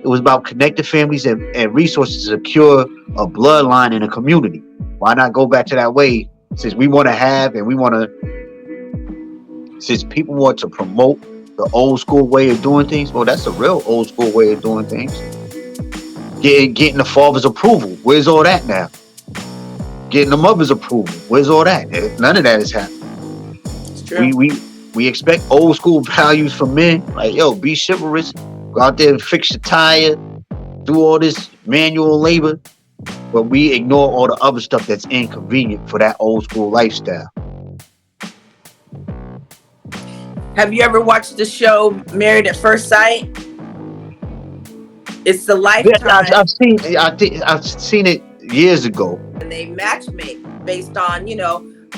It was about connected families and resources to secure a bloodline in a community. Why not go back to that way? Since we want to have and we want to, since people want to promote the old school way of doing things, well, that's a real old school way of doing things. Getting the father's approval. Where's all that now? Getting the mother's approval. Where's all that? None of that is happening. It's true. We expect old school values from men. Like, yo, be chivalrous. Go out there and fix your tire. Do all this manual labor. But we ignore all the other stuff that's inconvenient for that old school lifestyle. Have you ever watched the show Married at First Sight? It's the Yeah, Lifetime, I've seen. I think I've seen it years ago. and they matchmake based on,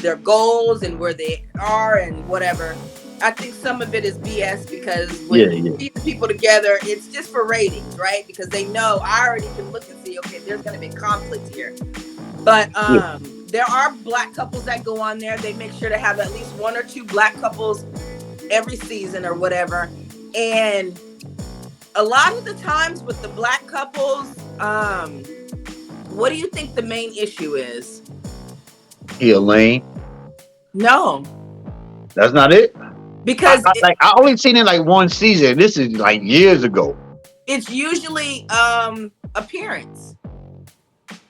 their goals and where they are and whatever. I think some of it is BS because Yeah, when you yeah. see the people together, it's just for ratings, right? Because they know I already can look and see, okay, there's going to be conflict here. But Yeah. there are black couples that go on there. They make sure to have at least one or two black couples every season or whatever. And a lot of the times with the black couples, what do you think the main issue is? Yeah, Lane. No, That's not it. because I only seen it like one season. This is like years ago. it's usually appearance.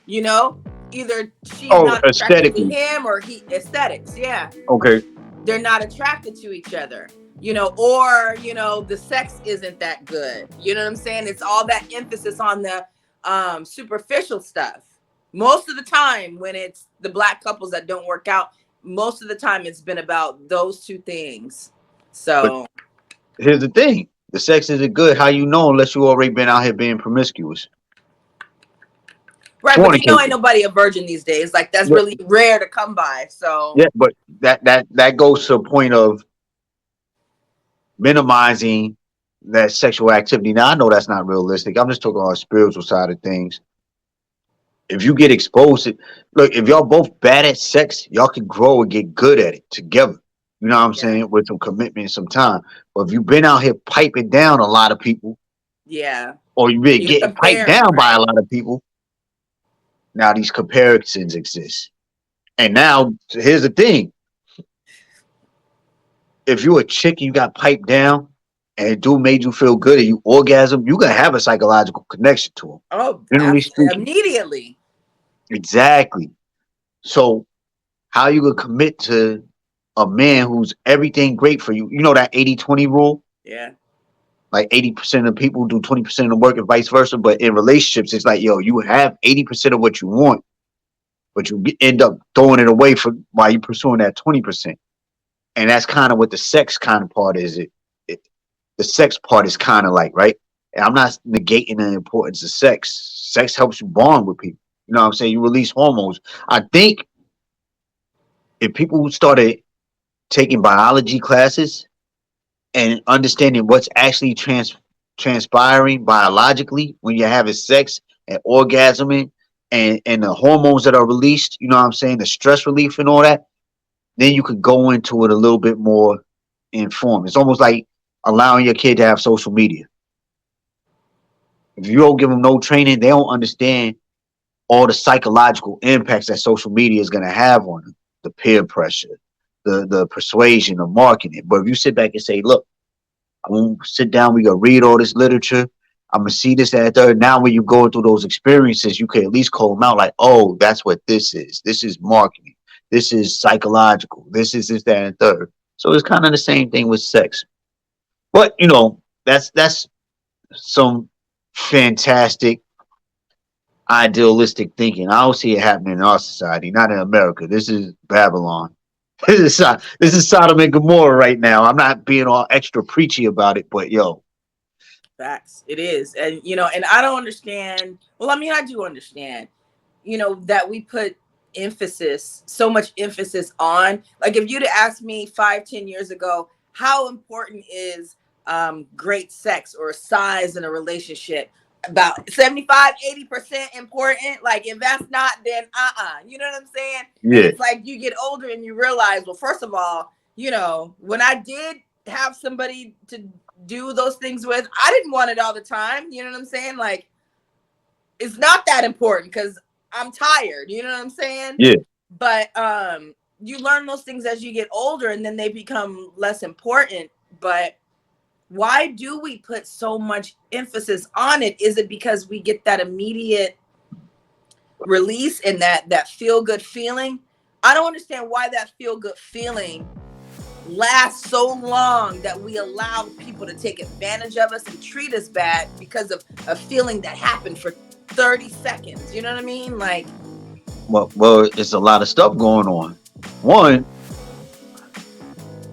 Either she's Oh, not attracted to aesthetically. him or he aesthetics. Yeah, Okay. they're not attracted to each other. Or the sex isn't that good. You know what I'm saying? It's all that emphasis on the superficial stuff. Most of the time, when it's the black couples that don't work out, most of the time it's been about those two things. But So here's the thing: the sex isn't good. How you know unless you already been out here being promiscuous, right, but ain't fornicating. nobody a virgin these days. Like that's Yeah, really rare to come by. So yeah. But that goes to a point of minimizing that sexual activity. Now I know that's not realistic. I'm just talking about the spiritual side of things. If you get exposed to, look, if y'all both bad at sex, y'all can grow and get good at it together. You know what I'm yeah, saying? With some commitment and some time. But if you've been out here piping down a lot of people, yeah, or you've been you're getting piped comparing, down by a right? lot of people, now these comparisons exist. And now here's the thing: if you're a chick and you got piped down, and a dude made you feel good and you orgasm, you gonna have a psychological connection to him. Oh, Generally speaking, immediately. exactly. So how you gonna commit to a man who's everything great for you? You know that 80-20 rule? Yeah, Like 80% of people do 20% of the work and vice versa. But in relationships, it's like, yo, you have 80% of what you want, but you end up throwing it away for while you pursuing that 20%. And that's kind of what the sex kind of part is. The sex part is kind of like, right? And I'm not negating the importance of sex. Sex helps you bond with people. You know what I'm saying? You release hormones. I think if people started taking biology classes and understanding what's actually transpiring biologically when you're having sex and orgasming and the hormones that are released, you know what I'm saying, the stress relief and all that, then you could go into it a little bit more informed. It's almost like allowing your kid to have social media. If you don't give them no training, they don't understand all the psychological impacts that social media is going to have on them, the peer pressure, the persuasion, the marketing. But if you sit back and say, look, I'm gonna sit down, we gonna read all this literature. I'm gonna see this, that, and third. Now, when you go through those experiences, you can at least call them out like, oh, that's what this is. This is marketing. This is psychological. This is this, that, and third. So it's kind of the same thing with sex. But that's some fantastic idealistic thinking. I don't see it happening in our society, not in America. This is Babylon. This is Sodom and Gomorrah right now. I'm not being all extra preachy about it, but yo, facts. It is. And and I don't understand. Well, I mean, I do understand, that we put so much emphasis on, like, if you'd asked me 5-10 years ago, how important is great sex or size in a relationship, about 75-80% important. Like, if that's not, then you know what I'm saying? And yeah, it's like you get older and you realize, well, first of all, when I did have somebody to do those things with. I didn't want it all the time. You know what I'm saying? Like, it's not that important because I'm tired. You know what I'm saying? Yeah. But you learn those things as you get older, and then they become less important. But why do we put so much emphasis on it? Is it because we get that immediate release and that feel good feeling? I don't understand why that feel good feeling lasts so long, that we allow people to take advantage of us and treat us bad because of a feeling that happened for 30 seconds. You know what I mean? Like, Well, it's a lot of stuff going on. One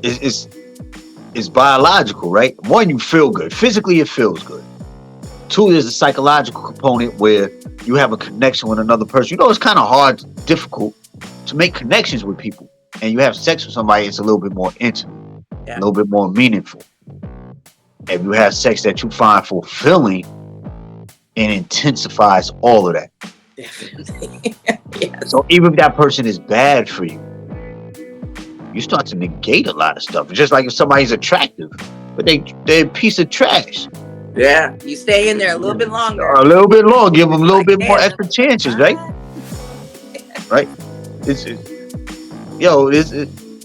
is biological, right? One, you feel good. Physically, it feels good. Two, there's a psychological component where you have a connection with another person. You know, it's kind of hard, difficult to make connections with people. And you have sex with somebody, it's a little bit more intimate, a little bit more meaningful. If you have sex that you find fulfilling, it intensifies all of that. definitely. Yes. So even if that person is bad for you, you start to negate a lot of stuff. It's just like if somebody's attractive, but they're a piece of trash. Yeah, you stay in there a little bit longer. A little bit long, give them a little Like, bit more damn, extra chances, right? Right?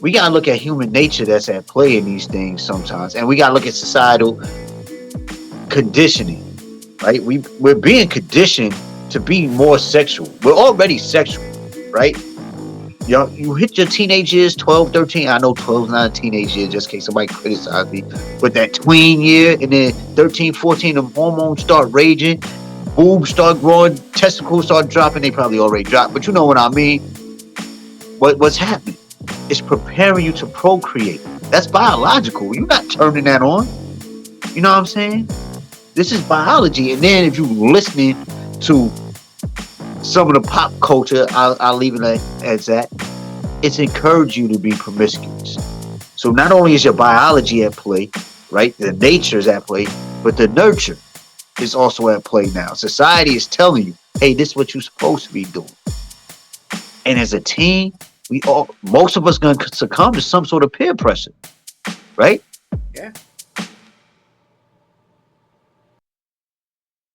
We gotta look at human nature that's at play in these things sometimes, and we gotta look at societal conditioning, right? We're being conditioned to be more sexual. We're already sexual, right? You hit your teenage years, 12, 13. I know 12 is not a teenage year, just in case somebody criticizes me. But that tween year, and then 13, 14, the hormones start raging, boobs start growing, testicles start dropping. They probably already dropped, but you know what I mean. What's happening? It's preparing you to procreate. That's biological. You're not turning that on. You know what I'm saying? This is biology. And then if you're listening to some of the pop culture, I'll leave it as that. It's encouraged you to be promiscuous. So not only is your biology at play, right? The nature is at play, but the nurture is also at play now. Society is telling you, hey, this is what you're supposed to be doing. And as a teen, most of us gonna succumb to some sort of peer pressure, right? Yeah.